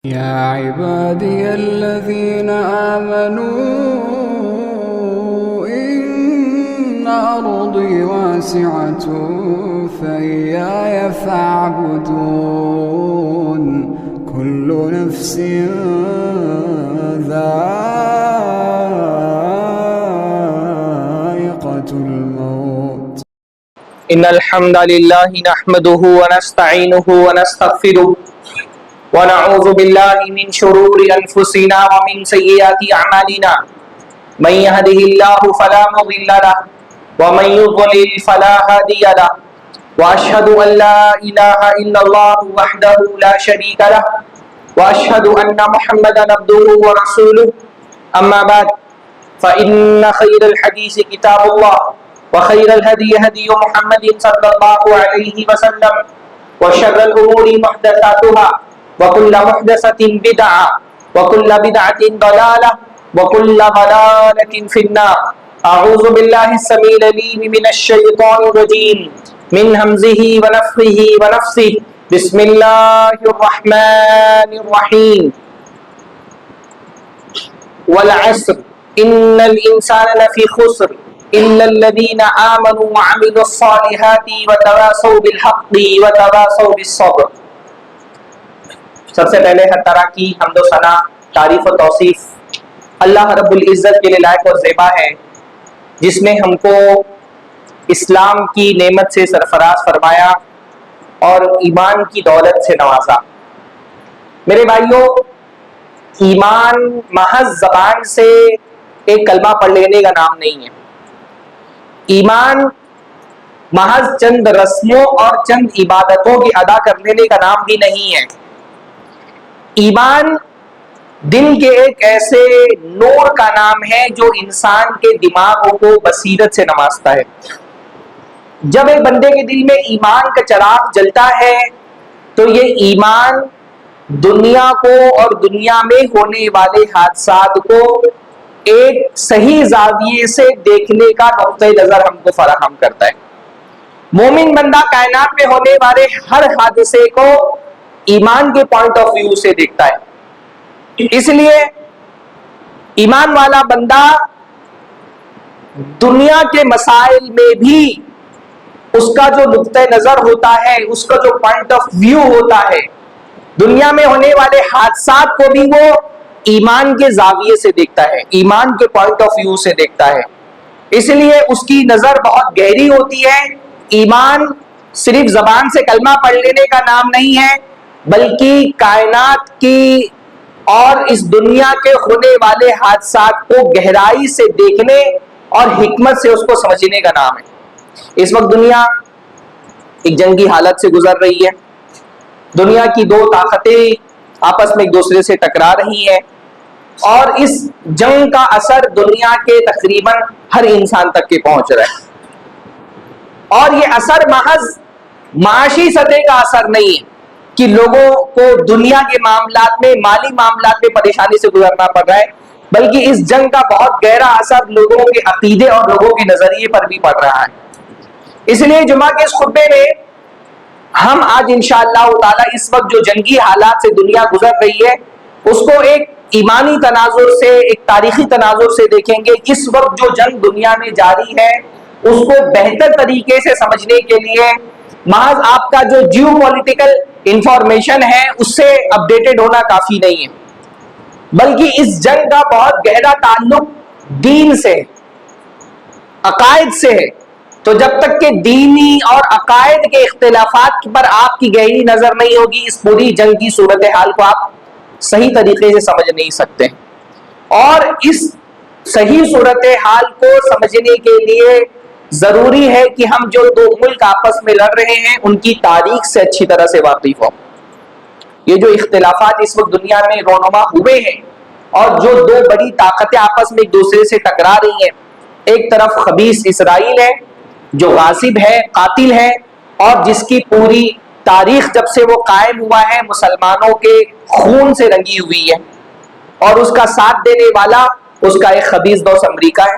يا عبادي الذين آمنوا إن أرضي واسعة فإياي فاعبدون كل نفس ذائقة الموت إن الحمد لله نحمده ونستعينه ونستغفره ونعوذ بالله من شرور أنفسنا ومن سيئات أعمالنا من يهده الله فلا مضل له ومن يضلل فلا هادي له وأشهد أن لا إله إلا الله وحده لا شريك له وأشهد أن محمدا عبده ورسوله أما بعد فإن خير الحديث كتاب الله وخير الهدي هدي محمد صلى الله عليه وسلم وشر الأمور محدثاتها وكل محدثة بدعة وكل بدعة ضلالة وكل ضلالة في النار. أعوذ بالله السميع العليم من الشيطان الرجيم من همزه ونفخه ونفثه. بسم الله الرحمن الرحيم. والعصر إن الإنسان لفي خسر إلا الذين آمنوا وعملوا الصالحات وتواصوا بالحق وتواصوا بالصبر. سب سے پہلے ہر طرح کی حمد و ثنا، تعریف و توصیف اللہ رب العزت کے لیے لائق اور زیبا ہے، جس نے ہم کو اسلام کی نعمت سے سرفراز فرمایا اور ایمان کی دولت سے نوازا. میرے بھائیوں، ایمان محض زبان سے ایک کلمہ پڑھ لینے کا نام نہیں ہے. ایمان محض چند رسموں اور چند عبادتوں کی ادا کر لینے کا نام بھی نہیں ہے. ایمان دل کے ایک ایسے نور کا نام ہے جو انسان کے دماغوں کو بصیرت سے نوازتا ہے. جب ایک بندے کے دل میں ایمان کا چراغ جلتا ہے تو یہ ایمان دنیا کو اور دنیا میں ہونے والے حادثات کو ایک صحیح زاویے سے دیکھنے کا نقطہ نظر ہم کو فراہم کرتا ہے. مومن بندہ کائنات میں ہونے والے ہر حادثے کو ایمان کے پوائنٹ آف ویو سے دیکھتا ہے. اس لیے ایمان والا بندہ دنیا کے مسائل میں بھی اس کا جو نقطہ نظر ہوتا ہے، اس کا جو پوائنٹ آف ویو ہوتا ہے، دنیا میں ہونے والے حادثات کو بھی وہ ایمان کے زاویے سے دیکھتا ہے، ایمان کے پوائنٹ آف ویو سے دیکھتا ہے. اس لیے اس کی نظر بہت گہری ہوتی ہے. ایمان صرف زبان سے کلمہ پڑھ لینے کا نام نہیں ہے، بلکہ کائنات کی اور اس دنیا کے ہونے والے حادثات کو گہرائی سے دیکھنے اور حکمت سے اس کو سمجھنے کا نام ہے. اس وقت دنیا ایک جنگی حالت سے گزر رہی ہے. دنیا کی دو طاقتیں آپس میں ایک دوسرے سے ٹکرا رہی ہیں اور اس جنگ کا اثر دنیا کے تقریباً ہر انسان تک کے پہنچ رہا ہے. اور یہ اثر محض معاشی سطح کا اثر نہیں ہے کہ لوگوں کو دنیا کے معاملات میں، مالی معاملات میں پریشانی سے گزرنا پڑ رہا ہے، بلکہ اس جنگ کا بہت گہرا اثر لوگوں کے عقیدے اور لوگوں کے نظریے پر بھی پڑ رہا ہے. اس لیے جمعہ کے اس خطبے میں ہم آج انشاءاللہ تعالی اس وقت جو جنگی حالات سے دنیا گزر رہی ہے اس کو ایک ایمانی تناظر سے، ایک تاریخی تناظر سے دیکھیں گے. اس وقت جو جنگ دنیا میں جاری ہے اس کو بہتر طریقے سے سمجھنے کے لیے محض آپ کا جو جیو پولیٹیکل انفارمیشن ہے اس سے اپڈیٹڈ ہونا کافی نہیں ہے، بلکہ اس جنگ کا بہت گہرا تعلق دین سے، عقائد سے ہے. تو جب تک کہ دینی اور عقائد کے اختلافات پر آپ کی گہری نظر نہیں ہوگی، اس پوری جنگ کی صورتحال کو آپ صحیح طریقے سے سمجھ نہیں سکتے. اور اس صحیح صورتحال کو سمجھنے کے لیے ضروری ہے کہ ہم جو دو ملک آپس میں لڑ رہے ہیں ان کی تاریخ سے اچھی طرح سے واقف ہوں. یہ جو اختلافات اس وقت دنیا میں رونما ہوئے ہیں اور جو دو بڑی طاقتیں آپس میں ایک دوسرے سے ٹکرا رہی ہیں، ایک طرف خبیث اسرائیل ہے جو غاصب ہے، قاتل ہے، اور جس کی پوری تاریخ جب سے وہ قائم ہوا ہے مسلمانوں کے خون سے رنگی ہوئی ہے، اور اس کا ساتھ دینے والا اس کا ایک خبیث دوست امریکہ ہے.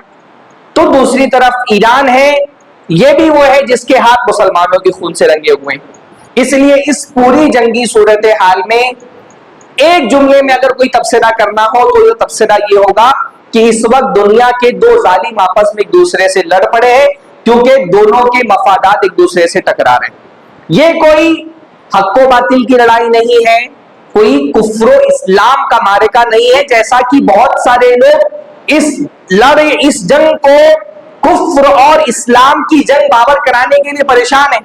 تو دوسری طرف ایران ہے، یہ بھی وہ ہے جس کے ہاتھ مسلمانوں کے خون سے رنگے ہوئے ہیں. اس لیے اس پوری جنگی صورتحال میں ایک جملے میں اگر کوئی تبصرہ کرنا ہو تو یہ تبصرہ یہ ہوگا کہ اس وقت دنیا کے دو ظالم آپس میں ایک دوسرے سے لڑ پڑے ہیں کیونکہ دونوں کے مفادات ایک دوسرے سے ٹکرا رہے ہیں۔ یہ کوئی حق و باطل کی لڑائی نہیں ہے، کوئی کفر و اسلام کا معرکہ نہیں ہے، جیسا کہ بہت سارے لوگ اس جنگ کو کفر اور اسلام کی جنگ باور کرانے کے لیے پریشان ہیں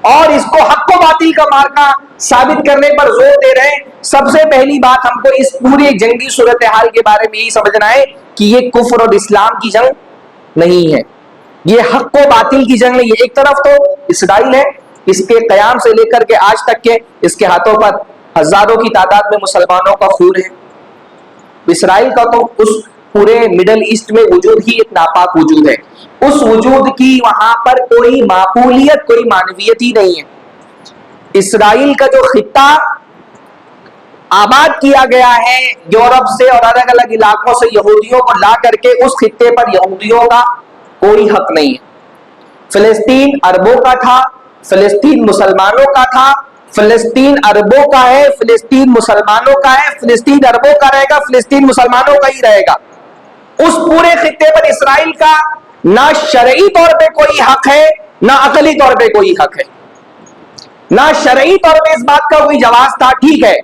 اور اس کو حق و باطل کا معرکہ ثابت کرنے پر زور دے رہے ہیں۔ سب سے پہلی بات ہم کو اس پوری جنگی صورتحال کے بارے میں یہی سمجھنا ہے کہ یہ کفر اور اسلام کی جنگ نہیں ہے، یہ حق و باطل کی جنگ نہیں ہے۔ ایک طرف تو اسرائیل ہے، اس کے قیام سے لے کر کے آج تک کے اس کے ہاتھوں پر ہزاروں کی تعداد میں مسلمانوں کا خون ہے۔ اسرائیل کا تو اس پورے مڈل ایسٹ میں وجود ہی ایک ناپاک وجود ہے، اس وجود کی وہاں پر کوئی معقولیت، کوئی معنویت ہی نہیں ہے۔ اسرائیل کا جو خطہ آباد کیا گیا ہے یورپ سے اور الگ الگ علاقوں سے یہودیوں کو لا کر کے، اس خطے پر یہودیوں کا کوئی حق نہیں ہے۔ فلسطین عربوں کا تھا، فلسطین مسلمانوں کا تھا، فلسطین عربوں کا ہے، فلسطین مسلمانوں کا ہے، فلسطین عربوں کا رہے گا، فلسطین مسلمانوں کا ہی رہے گا۔ اس پورے خطے پر اسرائیل کا نہ شرعی طور پہ کوئی حق ہے، نہ عقلی طور پہ کوئی حق ہے، نہ شرعی طور پہ اس بات کا کوئی جواز تھا۔ ٹھیک ہے،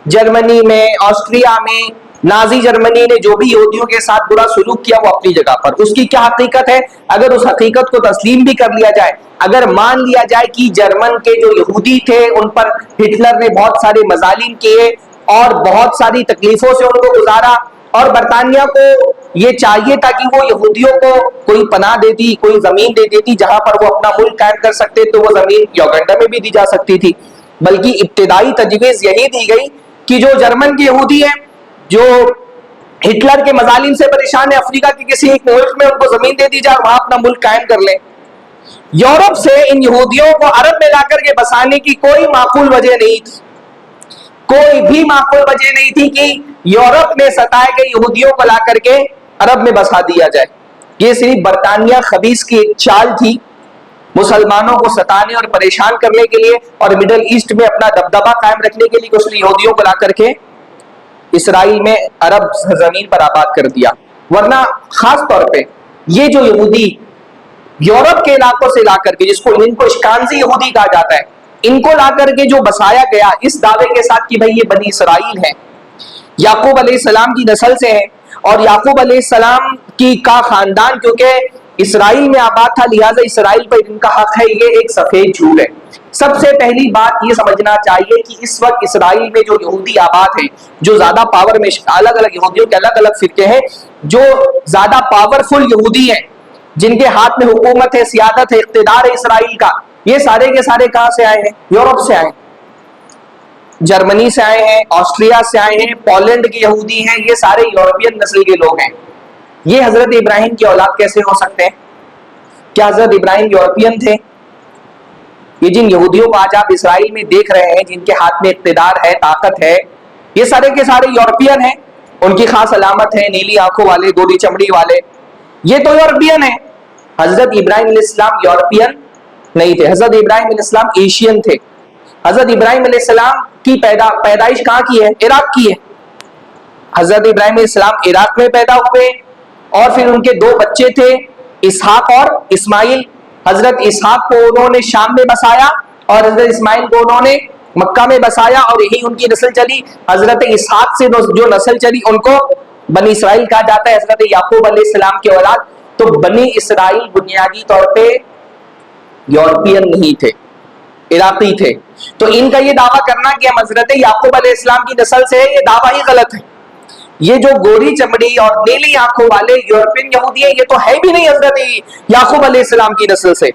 جرمنی میں، آسٹریا میں نازی جرمنی نے جو بھی یہودیوں کے ساتھ برا سلوک کیا وہ اپنی جگہ پر، اس کی کیا حقیقت ہے؟ اگر اس حقیقت کو تسلیم بھی کر لیا جائے، اگر مان لیا جائے کہ جرمن کے جو یہودی تھے ان پر ہٹلر نے بہت سارے مظالم کیے اور بہت ساری تکلیفوں سے ان کو گزارا، اور برطانیہ کو یہ چاہیے تھا کہ وہ یہودیوں کو کوئی پناہ دیتی، کوئی زمین دے دیتی جہاں پر وہ اپنا ملک قائم کر سکتے، تو وہ زمین یوگنڈا میں بھی دی جا سکتی تھی۔ بلکہ ابتدائی تجویز یہی دی گئی کہ جو جرمن کے یہودی ہیں جو ہٹلر کے مظالم سے پریشان ہے، افریقہ کے کسی ایک ملک میں ان کو زمین دے دی جائے، وہاں اپنا ملک قائم کر لیں۔ یورپ سے ان یہودیوں کو عرب میں لا کر کے بسانے کی کوئی معقول وجہ نہیں تھی، کوئی بھی معقول وجہ نہیں تھی کہ یورپ میں ستائے گئے یہودیوں کو لا کر کے عرب میں بسا دیا جائے۔ یہ صرف برطانیہ خبیث کی ایک چال تھی مسلمانوں کو ستانے اور پریشان کرنے کے لیے اور مڈل ایسٹ میں اپنا دبدبہ قائم رکھنے کے لیے، اس نے یہودیوں کو لا کر کے اسرائیل میں عرب زمین پر آباد کر دیا۔ ورنہ خاص طور پہ یہ جو یہودی یورپ کے علاقوں سے لا کر کے، جس کو ان کو اشکانزی یہودی کہا جاتا ہے، ان کو لا کر کے جو بسایا گیا اس دعوے کے ساتھ کہ بھئی یہ بنی اسرائیل ہے، یعقوب علیہ السلام کی نسل سے ہے، اور یعقوب علیہ السلام کا خاندان کیونکہ اسرائیل میں آباد تھا لہٰذا اسرائیل پر ان کا حق ہے، یہ ایک سفید جھوٹ ہے۔ سب سے پہلی بات یہ سمجھنا چاہیے کہ اس وقت اسرائیل میں جو یہودی آباد ہیں، جو زیادہ پاور میں، الگ الگ یہودیوں کے الگ الگ فرقے ہیں، جو زیادہ پاورفل یہودی ہیں، جن کے ہاتھ میں حکومت ہے، سیادت ہے، اقتدار ہے اسرائیل کا، یہ سارے کے سارے کہاں سے آئے ہیں؟ یورپ سے آئے ہیں، جرمنی سے آئے ہیں، آسٹریا سے آئے ہیں، پولینڈ کے یہودی ہیں، یہ سارے یورپین نسل کے لوگ ہیں۔ یہ حضرت ابراہیم کی اولاد کیسے ہو سکتے ہیں؟ کیا حضرت ابراہیم یورپین تھے؟ یہ جن یہودیوں کو آج آپ اسرائیل میں دیکھ رہے ہیں، جن کے ہاتھ میں اقتدار ہے، طاقت ہے، یہ سارے کے سارے یورپین ہیں۔ ان کی خاص علامت ہے نیلی آنکھوں والے، گوری چمڑی والے، یہ تو یورپین ہیں۔ حضرت ابراہیم علیہ السلام یورپین نہیں تھے، حضرت ابراہیم علیہ السلام ایشین تھے۔ حضرت ابراہیم علیہ السلام کی پیدائش کہاں کی ہے؟ عراق کی ہے۔ حضرت ابراہیم علیہ السلام عراق میں پیدا ہوئے اور پھر ان کے دو بچے تھے، اسحاق اور اسماعیل۔ حضرت اسحاق کو انہوں نے شام میں بسایا اور حضرت اسماعیل کو انہوں نے مکہ میں بسایا، اور یہی ان کی نسل چلی۔ حضرت اسحاق سے جو نسل چلی ان کو بنی اسرائیل کہا جاتا ہے، حضرت یعقوب علیہ السلام کے اولاد۔ تو بنی اسرائیل بنیادی طور پہ یورپین نہیں تھے، عراقی تھے۔ تو ان کا یہ دعویٰ کرنا کہ ہم حضرت یعقوب علیہ السلام کی نسل سے ہے، یہ دعویٰ ہی غلط ہے۔ یہ جو گوری چمڑی اور نیلی آنکھوں والے یورپین یہودی ہیں، یہ تو ہے بھی نہیں حضرت یعقوب علیہ السلام کی نسل سے۔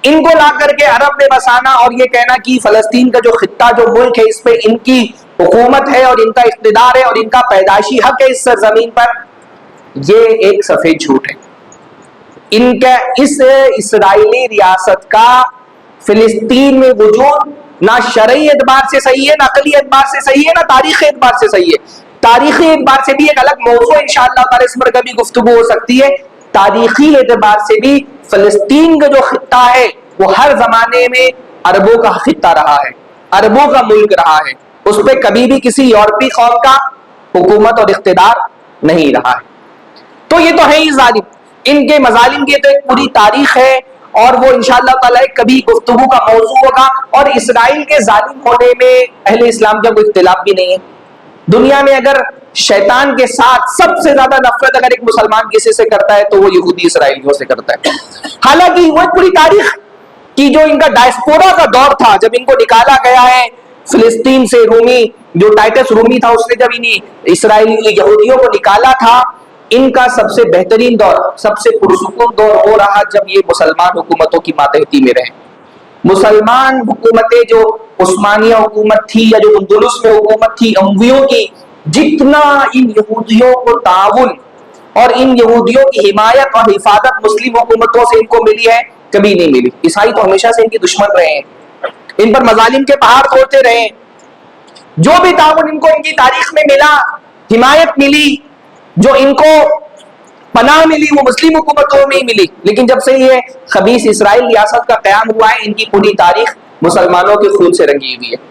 ان کو لا کر کے عرب میں بسانا اور یہ کہنا کہ فلسطین کا جو خطہ، جو ملک ہے، اس پہ ان کی حکومت ہے اور ان کا اقتدار ہے اور ان کا پیدائشی حق ہے اس سرزمین پر، یہ ایک سفید جھوٹ ہے۔ ان کا اس اسرائیلی ریاست کا فلسطین میں وجود نہ شرعی اعتبار سے صحیح ہے، نہ عقلی اعتبار سے صحیح ہے، نہ تاریخی اعتبار سے صحیح ہے۔ تاریخی اعتبار سے بھی ایک الگ موضوع انشاءاللہ تعالی اس پر کبھی گفتگو ہو سکتی ہے۔ تاریخی اعتبار سے بھی فلسطین کا جو خطہ ہے وہ ہر زمانے میں عربوں کا خطہ رہا ہے، عربوں کا ملک رہا ہے۔ اس پہ کبھی بھی کسی یورپی قوم کا حکومت اور اقتدار نہیں رہا ہے. تو یہ تو ہے ہی ظالم. ان کے مظالم کی تو ایک پوری تاریخ ہے اور وہ انشاءاللہ تعالی کبھی گفتگو کا موضوع ہوگا. اور اسرائیل کے ظالم ہونے میں اہل اسلام کا کوئی اختلاف بھی نہیں ہے. دنیا میں اگر شیطان کے ساتھ سب سے زیادہ نفرت اگر ایک مسلمان کسی سے کرتا ہے تو وہ یہودی اسرائیلیوں سے کرتا ہے. حالانکہ وہ پوری تاریخ کی جو ان کا ڈائسپورا کا دور تھا، جب ان کو نکالا گیا ہے فلسطین سے، رومی جو ٹائٹس رومی تھا اس نے جب انہیں اسرائیلی یہودیوں کو نکالا تھا، ان کا سب سے بہترین دور، سب سے پرسکون دور وہ رہا جب یہ مسلمان حکومتوں کی ماتحتی میں رہے. مسلمان حکومتیں جو عثمانیہ حکومت تھی یا جو اندلس میں حکومت تھی امویوں کی، جتنا ان یہودیوں کو تعاون اور ان یہودیوں کی حمایت اور حفاظت مسلم حکومتوں سے ان کو ملی ہے کبھی نہیں ملی. عیسائی تو ہمیشہ سے ان کی دشمن رہے ہیں، ان پر مظالم کے پہاڑ توڑتے رہے ہیں. جو بھی تعاون ان کو ان کی تاریخ میں ملا، حمایت ملی، جو ان کو پناہ ملی، وہ مسلم حکومتوں میں ہی ملی. لیکن جب سے یہ خبیث اسرائیل ریاست کا قیام ہوا ہے، ان کی پوری تاریخ مسلمانوں کے خون سے رنگی ہوئی ہے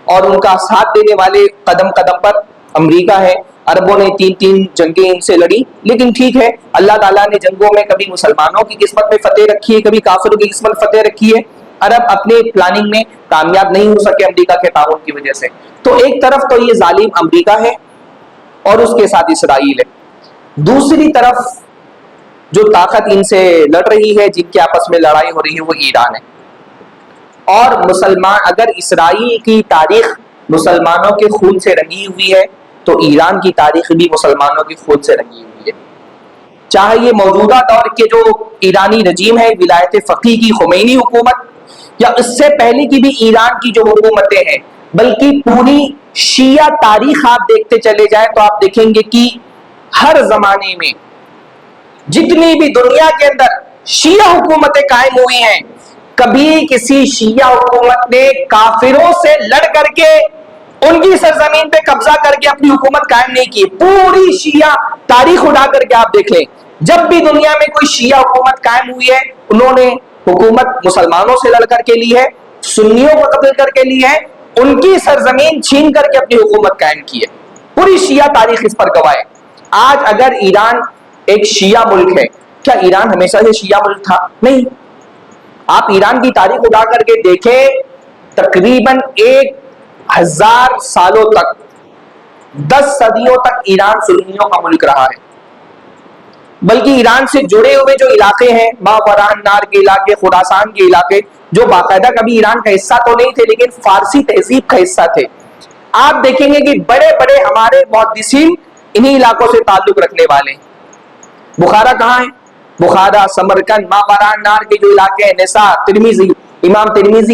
اور ان کا ساتھ دینے والے قدم قدم پر امریکہ ہے. عربوں نے 3 جنگیں ان سے لڑی، لیکن ٹھیک ہے، اللہ تعالیٰ نے جنگوں میں کبھی مسلمانوں کی قسمت میں فتح رکھی ہے، کبھی کافروں کی قسمت فتح رکھی ہے. عرب اپنے پلاننگ میں کامیاب نہیں ہو سکے امریکہ کے تعاون کی وجہ سے. تو ایک طرف تو یہ ظالم امریکہ ہے اور اس کے ساتھ اسرائیل ہے، دوسری طرف جو طاقت ان سے لڑ رہی ہے، جن کے آپس میں لڑائی ہو رہی ہے، وہ ایران ہے. اور مسلمان، اگر اسرائیل کی تاریخ مسلمانوں کے خون سے رنگی ہوئی ہے تو ایران کی تاریخ بھی مسلمانوں کے خون سے رنگی ہوئی ہے. چاہے یہ موجودہ دور کے جو ایرانی رجیم ہے، ولایت فقیہ کی خمینی حکومت، یا اس سے پہلے کی بھی ایران کی جو حکومتیں ہیں، بلکہ پوری شیعہ تاریخ آپ دیکھتے چلے جائیں تو آپ دیکھیں گے کہ ہر زمانے میں جتنی بھی دنیا کے اندر شیعہ حکومتیں قائم ہوئی ہیں، کبھی کسی شیعہ حکومت نے کافروں سے لڑ کر کے ان کی سرزمین پہ قبضہ کر کے اپنی حکومت قائم نہیں کی. پوری شیعہ تاریخ اٹھا کر کے آپ دیکھ لیں، جب بھی دنیا میں کوئی شیعہ حکومت قائم ہوئی ہے، انہوں نے حکومت مسلمانوں سے لڑ کر کے لی ہے، سنیوں کو قتل کر کے لی ہے، ان کی سرزمین چھین کر کے اپنی حکومت قائم کی ہے. پوری شیعہ تاریخ اس پر گواہ ہے. آج اگر ایران ایک شیعہ ملک ہے، کیا ایران ہمیشہ سے شیعہ ملک تھا؟ نہیں. آپ ایران کی تاریخ اٹھا کر کے دیکھیں، تقریباً 1000 سالوں تک، 10 صدیوں تک ایران سنیوں کا ملک رہا ہے. بلکہ ایران سے جڑے ہوئے جو علاقے ہیں، ماوران نار کے علاقے، خراسان کے علاقے، جو باقاعدہ کبھی ایران کا حصہ تو نہیں تھے لیکن فارسی تہذیب کا حصہ تھے، آپ دیکھیں گے کہ بڑے بڑے ہمارے محدثین انہی علاقوں سے تعلق رکھنے والے ہیں. بخارا کہاں ہے؟ بخارا، سمرقند، ماوران نار کے جو علاقے ہیں، نسا، ترمذی،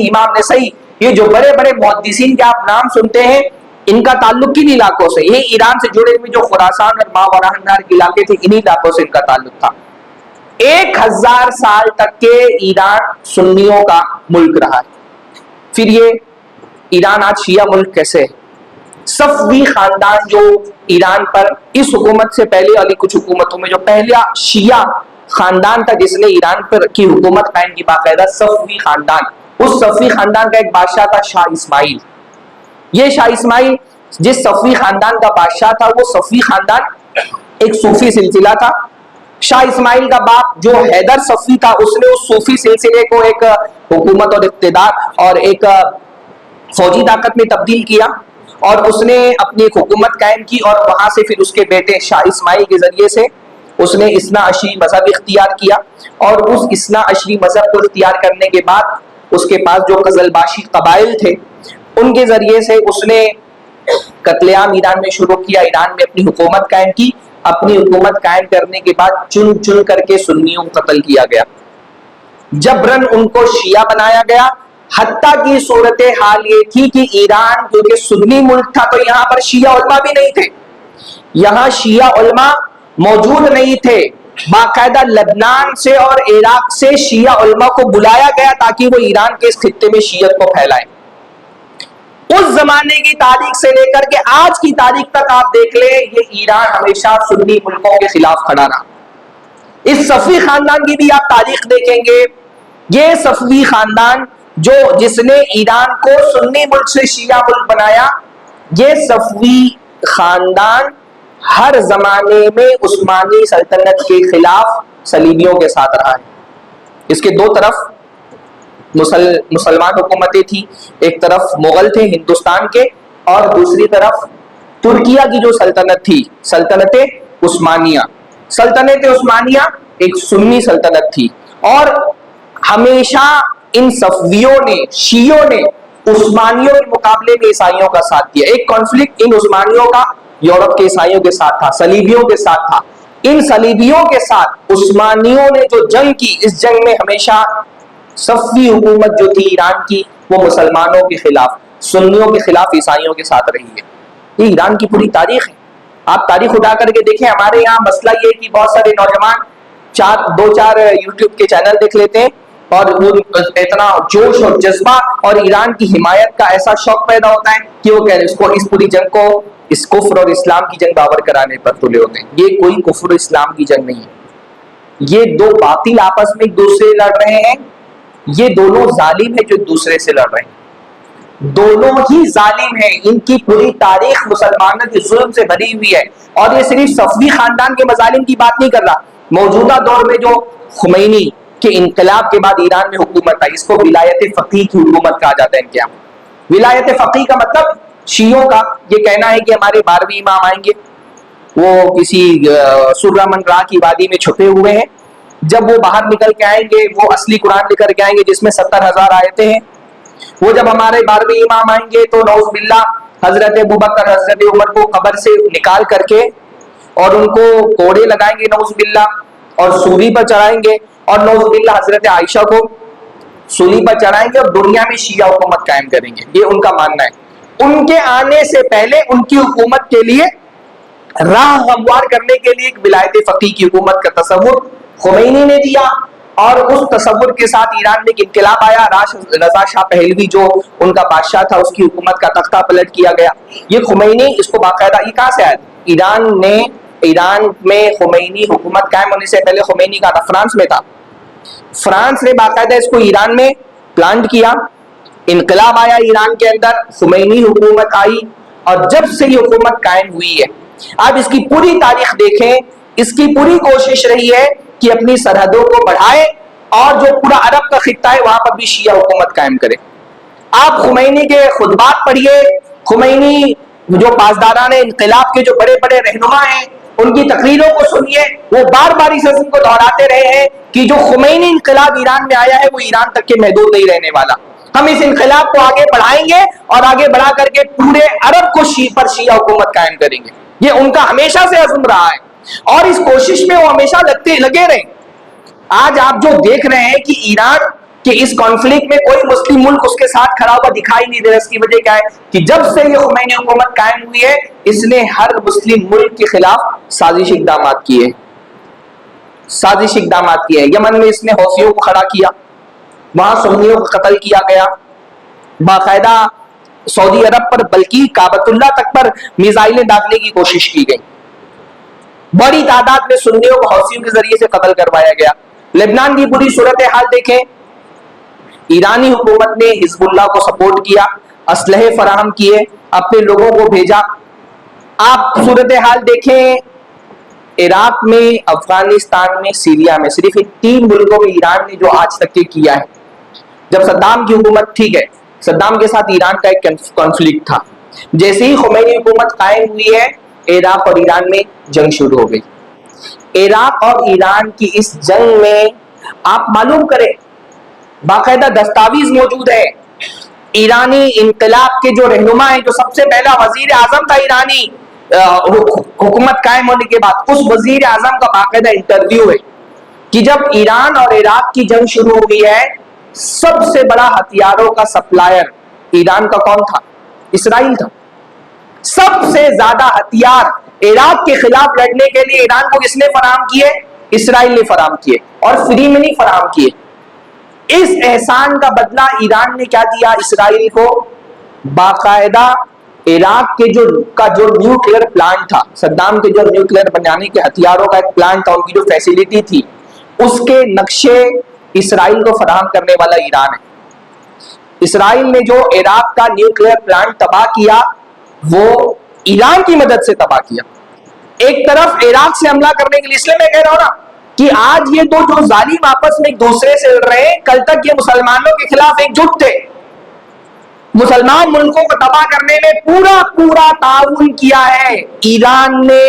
امام نسائی، یہ جو بڑے بڑے محدثین کے آپ نام سنتے ہیں، ان کا تعلق کن علاقوں سے؟ یہ ایران سے جڑے ہوئے جو خراسان اور ماوران نار کے علاقے تھے، انہی علاقوں سے ان کا تعلق تھا. 1000 سال تک کے ایران سنیوں کا ملک رہا ہے. پھر یہ ایران آج شیعہ ملک کیسے ہے؟ صفوی خاندان جو ایران پر اس حکومت سے پہلے والی کچھ حکومتوں میں جو پہلا شیعہ خاندان تھا جس نے ایران پر کی حکومت قائم کی، باقاعدہ صفوی خاندان، اس صفوی خاندان کا ایک بادشاہ تھا شاہ اسماعیل. یہ شاہ اسماعیل جس صفوی خاندان کا بادشاہ تھا، وہ صفوی خاندان ایک صوفی سلسلہ تھا. شاہ اسماعیل کا باپ جو حیدر صفوی تھا، اس نے اس صوفی سلسلے کو ایک حکومت اور اقتدار اور ایک فوجی طاقت میں تبدیل کیا اور اس نے اپنی ایک حکومت قائم کی. اور وہاں سے پھر اس کے بیٹے شاہ اسماعیل کے ذریعے سے اس نے اثنا عشری مذہب اختیار کیا اور اس اثنا عشری مذہب کو اختیار کرنے کے بعد اس کے پاس جو قزلباشی قبائل تھے ان کے ذریعے سے اس نے قتل عام ایران میں شروع کیا، ایران میں اپنی حکومت قائم کی. اپنی حکومت قائم کرنے کے بعد چن چن کر کے سنیوں کو قتل کیا گیا، جبرن ان کو شیعہ بنایا گیا. حتیٰ کی صورتحال یہ تھی کہ ایران کیونکہ سنی ملک تھا تو یہاں پر شیعہ علماء بھی نہیں تھے، یہاں شیعہ علماء موجود نہیں تھے. باقاعدہ لبنان سے اور عراق سے شیعہ علماء کو بلایا گیا تاکہ وہ ایران کے اس خطے میں شیعت کو پھیلائیں. اس زمانے کی تاریخ سے لے کر کے آج کی تاریخ تک آپ دیکھ لیں، یہ ایران ہمیشہ سنی ملکوں کے خلاف کھڑا رہا. اس صفوی خاندان کی بھی آپ تاریخ دیکھیں گے، یہ صفوی خاندان جس نے ایران کو سنی ملک سے شیعہ ملک بنایا، یہ صفوی خاندان ہر زمانے میں عثمانی سلطنت کے خلاف صلیبیوں کے ساتھ رہا ہے. اس کے دو طرف مسلمان حکومتیں تھی، ایک طرف مغل تھے ہندوستان کے، اور دوسری طرف ترکیہ کی جو سلطنت تھی، سلطنت عثمانیہ. سلطنت عثمانیہ ایک سنی سلطنت تھی، اور ہمیشہ ان صفویوں نے، شیعوں نے عثمانیوں کے مقابلے میں عیسائیوں کا ساتھ دیا. ایک کانفلکٹ ان عثمانیوں کا یورپ کے عیسائیوں کے ساتھ تھا، صلیبیوں کے ساتھ تھا. ان صلیبیوں کے ساتھ عثمانیوں نے جو جنگ کی، اس جنگ میں ہمیشہ صفوی حکومت جو تھی ایران کی، وہ مسلمانوں کے خلاف، سنیوں کے خلاف عیسائیوں کے ساتھ رہی ہے. یہ ایران کی پوری تاریخ ہے. آپ تاریخ اٹھا کر کے دیکھیں. ہمارے یہاں مسئلہ یہ ہے کہ بہت سارے نوجوان دو چار یوٹیوب کے چینل دیکھ لیتے ہیں، اور وہ اتنا جوش اور جذبہ اور ایران کی حمایت کا ایسا شوق پیدا ہوتا ہے کہ وہ کہہ رہے اس پوری جنگ کو اس کفر اور اسلام کی جنگ باور کرانے پر تلے ہوتے ہیں. یہ کوئی کفر اسلام کی جنگ نہیں ہے. یہ دو باطل آپس میں ایک دوسرے لڑ رہے ہیں. یہ دونوں ظالم ہیں جو ایک دوسرے سے لڑ رہے ہیں. دونوں ہی ظالم ہیں. ان کی پوری تاریخ مسلمانوں کے ظلم سے بھری ہوئی ہے. اور یہ صرف صفوی خاندان کے مظالم کی بات نہیں کر رہا. موجودہ دور میں جو خمینی کے انقلاب کے بعد ایران میں حکومت آئی، اس کو ولایت فقیہ کی حکومت کہا جاتا ہے. ان کے یہاں ولایت فقیہ کا مطلب شیعوں کا یہ کہنا ہے کہ ہمارے 12ویں امام آئیں گے، وہ کسی سرہ من را کی وادی میں چھپے ہوئے ہیں. جب وہ باہر نکل کے آئیں گے، وہ اصلی قرآن لے کر کے آئیں گے جس میں 70,000 آیتیں ہیں. وہ جب ہمارے 12ویں امام آئیں گے تو نعوذ باللہ حضرت ابوبکر، حضرت عمر کو قبر سے نکال کر کے اور ان کو کوڑے لگائیں گے نعوذ باللہ، اور سولی پر چڑھائیں گے، اور نعوذ باللہ حضرت عائشہ کو سولی پر چڑھائیں گے، اور دنیا میں شیعہ حکومت قائم کریں گے. یہ ان کا ماننا ہے. ان کے آنے سے پہلے ان کی حکومت کے لیے راہ ہموار کرنے کے لیے ایک ولایت فقیہ کی حکومت کا تصور خمینی نے دیا، اور اس تصور کے ساتھ ایران میں ایک انقلاب آیا. رضا شاہ پہلوی جو ان کا بادشاہ تھا، اس کی حکومت کا تختہ پلٹ کیا گیا. یہ خمینی اس کو باقاعدہ، یہ کہاں سے آیا؟ ایران میں خمینی حکومت قائم ہونے سے پہلے خمینی کا تھا، فرانس میں تھا. فرانس نے باقاعدہ اس کو ایران میں پلانٹ کیا. انقلاب آیا ایران کے اندر، خمینی حکومت آئی، اور جب سے یہ حکومت قائم ہوئی ہے، آپ اس کی پوری تاریخ دیکھیں، اس کی پوری کوشش رہی ہے کہ اپنی سرحدوں کو بڑھائے، اور جو پورا عرب کا خطہ ہے وہاں پر بھی شیعہ حکومت قائم کرے. آپ خمینی کے خطبات پڑھیے، خمینی جو پاسداران انقلاب کے جو بڑے بڑے رہنما ہیں ان کی تقریروں کو سنیے. وہ بار بار اس عزم کو دہراتے رہے ہیں کہ جو خمینی انقلاب ایران میں آیا ہے وہ ایران تک کے محدود نہیں رہنے والا. ہم اس انقلاب کو آگے بڑھائیں گے، اور آگے بڑھا کر کے پورے عرب کو پر شیعہ حکومت قائم کریں گے. یہ ان کا ہمیشہ سے عزم رہا ہے، اور اس کوشش میں وہ ہمیشہ لگے رہے. آج آپ جو دیکھ رہے ہیں کہ ایران کہ اس کانفلکٹ میں کوئی مسلم ملک اس کے ساتھ کھڑا ہوا دکھائی نہیں دے رہا. اس کی وجہ کیا ہے کہ جب سے یہ خمینی حکومت قائم ہوئی ہے، اس نے ہر مسلم ملک کے خلاف سازشی اقدامات کیے. یمن میں اس نے حوثیوں کو کھڑا کیا، وہاں سنیوں کو قتل کیا گیا. باقاعدہ سعودی عرب پر بلکہ کعبۃ اللہ تک پر میزائلیں داغنے کی کوشش کی گئی. بڑی تعداد میں سنیوں کو حوثیوں کے ذریعے سے قتل کروایا گیا. لبنان کی پوری صورتحال دیکھیں. ایرانی حکومت نے حزب اللہ کو سپورٹ کیا، اسلحے فراہم کیے، اپنے لوگوں کو بھیجا. آپ صورتحال دیکھیں عراق میں، افغانستان میں، سیریا میں. صرف ان 3 ملکوں میں ایران نے جو آج تک کے کیا ہے. جب صدام کی حکومت، ٹھیک ہے صدام کے ساتھ ایران کا ایک کانفلکٹ تھا، جیسے ہی خمینی حکومت قائم ہوئی ہے عراق اور ایران میں جنگ شروع ہو گئی. عراق اور ایران کی اس جنگ میں آپ معلوم کریں، باقاعدہ دستاویز موجود ہے. ایرانی انقلاب کے جو رہنما ہیں، جو سب سے پہلا وزیر اعظم تھا ایرانی حکومت قائم ہونے کے بعد، اس وزیر اعظم کا باقاعدہ انٹرویو ہے کہ جب ایران اور عراق کی جنگ شروع ہوئی ہے، سب سے بڑا ہتھیاروں کا سپلائر ایران کا کون تھا؟ اسرائیل تھا. سب سے زیادہ ہتھیار عراق کے خلاف لڑنے کے لیے ایران کو کس نے فراہم کیے؟ اسرائیل نے فراہم کیے، اور فری میں نہیں فراہم کیے. اس احسان کا بدلہ ایران نے کیا دیا اسرائیل کو؟ باقاعدہ عراق کے جو نیوکلیئر پلانٹ تھا، صدام کے جو نیوکلیئر بنانے کے ہتھیاروں کا ایک پلانٹ تھا، ان کی جو فیسیلیٹی تھی، اس کے نقشے اسرائیل کو فراہم کرنے والا ایران ہے. اسرائیل نے جو عراق کا نیوکلیئر پلانٹ تباہ کیا، وہ ایران کی مدد سے تباہ کیا. ایک طرف عراق سے حملہ کرنے کے لیے، اس لیے میں کہہ رہا ہوں نا کہ آج یہ دو جو ظالم آپس میں ایک دوسرے سے لڑ رہے ہیں، کل تک یہ مسلمانوں کے خلاف ایک جٹ تھے. مسلمان ملکوں کو تباہ کرنے میں پورا تعاون کیا ہے ایران نے،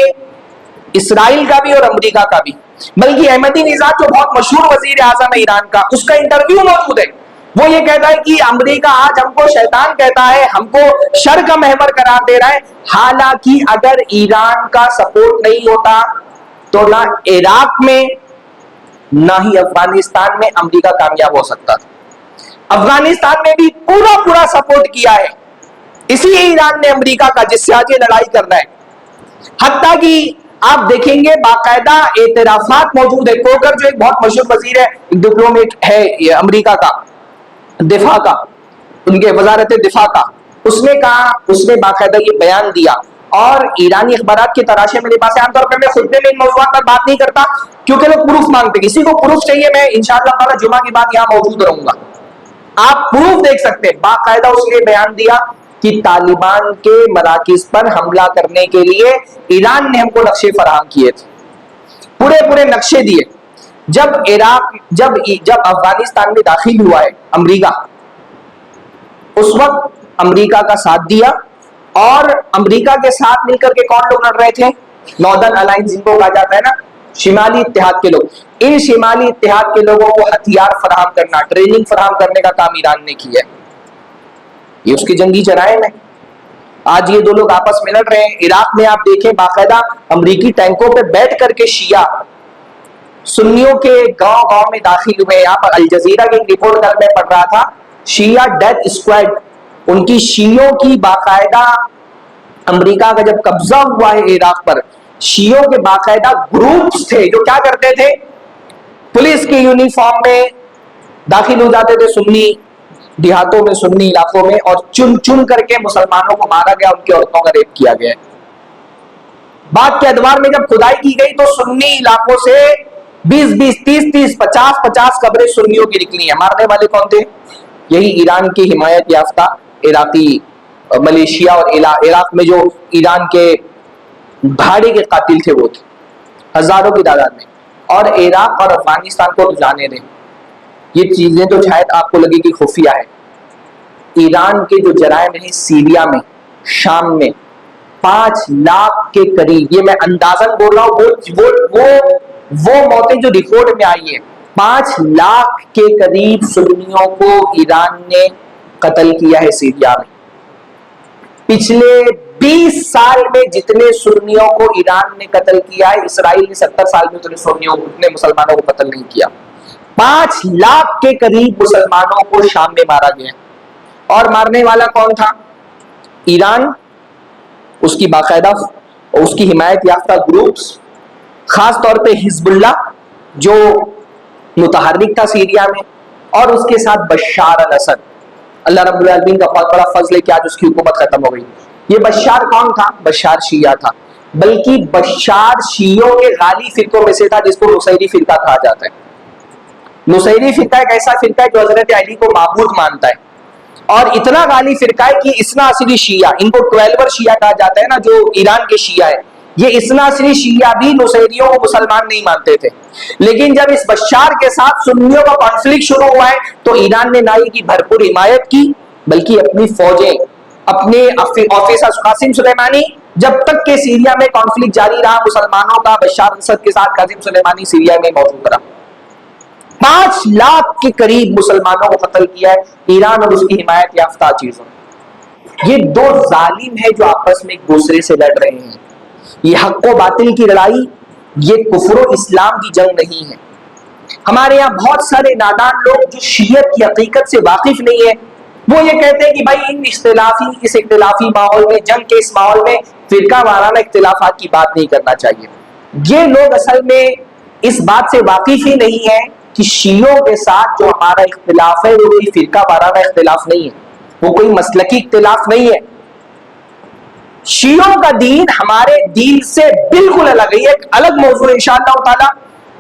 اسرائیل کا بھی اور امریکہ کا بھی. بلکہ احمدی نژاد جو بہت مشہور وزیر اعظم ہے ایران کا، اس کا انٹرویو موجود ہے. وہ یہ کہتا ہے کہ امریکہ آج ہم کو شیطان کہتا ہے، ہم کو شر کا محور قرار دے رہا ہے. حالانکہ اگر ایران کا سپورٹ نہیں ہوتا تو نہ عراق میں نہ ہی افغانستان میں امریکہ کامیاب ہو سکتا تھا. افغانستان میں بھی پورا سپورٹ کیا ہے اسی ایران نے امریکہ کا، جس سے آج یہ لڑائی کر رہا ہے. حتیٰ کہ آپ دیکھیں گے باقاعدہ اعترافات موجود ہے. کوکر جو ایک بہت مشہور وزیر ہے، ڈپلومیٹ ہے امریکہ کا دفاع کا، ان کے وزارت دفاع کا، اس نے کہا، اس نے باقاعدہ یہ بیان دیا. اور ایرانی اخبارات کے تراشے میرے پاس. عام طور پر میں خطبے میں ان موضوعات پر بات نہیں کرتا کیونکہ لوگ پروف مانگتے. کسی کو پروف چاہیے، میں انشاءاللہ تعالی جمعہ کی بات یہاں موجود رہوں گا، آپ پروف دیکھ سکتے ہیں. باقاعدہ اس نے بیان دیا کہ طالبان کے مراکز پر حملہ کرنے کے لیے ایران نے ہم کو نقشے فراہم کیے تھے، پورے نقشے دیے. جب افغانستان میں داخل ہوا ہے امریکہ، اس وقت امریکہ کا ساتھ دیا. اور امریکہ کے ساتھ مل کر کے کون لوگ لڑ رہے تھے؟ ناردرن الائنس جن کو کہا جاتا ہے نا، شمالی اتحاد کے لوگ. ان شمالی اتحاد کے لوگوں کو ہتھیار فراہم کرنا، ٹریننگ فراہم کرنے کا کام ایران نے کیا ہے. یہ اس کی جنگی جرائم ہے. آج یہ دو لوگ آپس میں لڑ رہے ہیں. عراق میں آپ دیکھیں باقاعدہ امریکی ٹینکوں پہ بیٹھ کر کے شیعہ سنیوں کے گاؤں میں داخل ہوئے. یہاں پر الجزیرہ کی ایک رپورٹ کل میں پڑھ رہا تھا، شیعہ ڈیتھ اسکواڈ، ان کی شیعوں کی باقاعدہ امریکہ کا جب قبضہ ہوا ہے عراق پر، شیعوں کے باقاعدہ گروپس تھے جو کیا کرتے تھے، پولیس کی یونیفارم میں داخل ہو جاتے تھے سنی دیہاتوں میں، سنی علاقوں میں، اور چن کر کے مسلمانوں کو مارا گیا، ان کی عورتوں کا ریپ کیا گیا. بعد کے ادوار میں جب کھدائی کی گئی تو سنی علاقوں سے 20 30 50 قبریں سنیوں کی نکلی ہیں. مارنے والے کون تھے؟ یہی ایران کی حمایت یافتہ عراقی ملیشیا، اور عراق میں جو ایران کے بھاڑے کے قاتل تھے وہ تھے ہزاروں کی تعداد میں. اور عراق اور افغانستان کو جانے دیں، یہ چیزیں تو شاید آپ کو لگے کہ خفیہ ہے. ایران کے جو جرائم ہیں سیریا میں، شام میں 5 لاکھ کے قریب، یہ میں اندازن بول رہا ہوں، وہ موتیں جو رپورٹ میں آئی ہیں، 5 لاکھ کے قریب سنیوں کو ایران نے قتل کیا ہے سیریا میں. پچھلے 20 سال میں جتنے سنیوں کو ایران نے قتل کیا ہے، اسرائیل نے 70 سال میں اتنے مسلمانوں کو قتل نہیں کیا. 5 لاکھ کے قریب مسلمانوں کو شام میں مارا گیا. اور مارنے والا کون تھا؟ ایران، اس کی باقاعدہ اس کی حمایت یافتہ گروپس، خاص طور پہ حزب اللہ جو متحرک تھا سیریا میں، اور اس کے ساتھ بشار الاسد. اللہ رب العالمین کا بہت بڑا فضل ہے کہ آج اس کی حکومت ختم ہو گئی. یہ بشار کون تھا؟ بشار شیعہ تھا، بلکہ بشار شیعوں کے غالی فرقوں میں سے تھا جس کو نصیری فرقہ کہا جاتا ہے. نصیری فرقہ ایک ایسا فرقہ ہے جو حضرت علی کو معبود مانتا ہے، اور اتنا غالی فرقہ ہے کہ اسنا عصری شیعہ، ان کو 12 شیعہ کہا جاتا ہے نا، جو ایران کے شیعہ ہے، یہ اسنا عصری شیعہ بھی نصیریوں کو مسلمان نہیں مانتے تھے. لیکن جب اس بشار کے ساتھ سنیوں کا کانفلکٹ شروع ہوا ہے تو ایران نے نہ ہی کی بھرپور حمایت کی، بلکہ اپنی فوجیں، اپنے آفیسر قاسم سلیمانی، جب تک کہ سیریا میں کانفلکٹ جاری رہا مسلمانوں کا، بشار الاسد کے ساتھ قاسم سلیمانی سیریا میں موجود رہا. 5 لاکھ کے قریب مسلمانوں کو قتل کیا ہے ایران اور اس کی حمایت یافتہ چیزوں. یہ دو ظالم ہیں جو آپس میں ایک دوسرے سے لڑ رہے ہیں. یہ حق و باطل کی لڑائی، یہ کفر و اسلام کی جنگ نہیں ہے. ہمارے یہاں بہت سارے نادان لوگ جو شیعت کی حقیقت سے واقف نہیں ہے، وہ یہ کہتے ہیں کہ بھائی اس اختلافی ماحول میں، جنگ کے اس ماحول میں فرقہ وارانہ اختلافات کی بات نہیں کرنا چاہیے. یہ لوگ اصل میں اس بات سے واقف ہی نہیں ہے کہ شیعوں کے ساتھ جو ہمارا اختلاف ہے وہ کوئی فرقہ وارانہ اختلاف نہیں ہے، وہ کوئی مسلکی اختلاف نہیں ہے. شیعوں کا دین ہمارے دین سے بالکل الگ ہے. یہ ایک الگ موضوع ہے انشاءاللہ تعالی.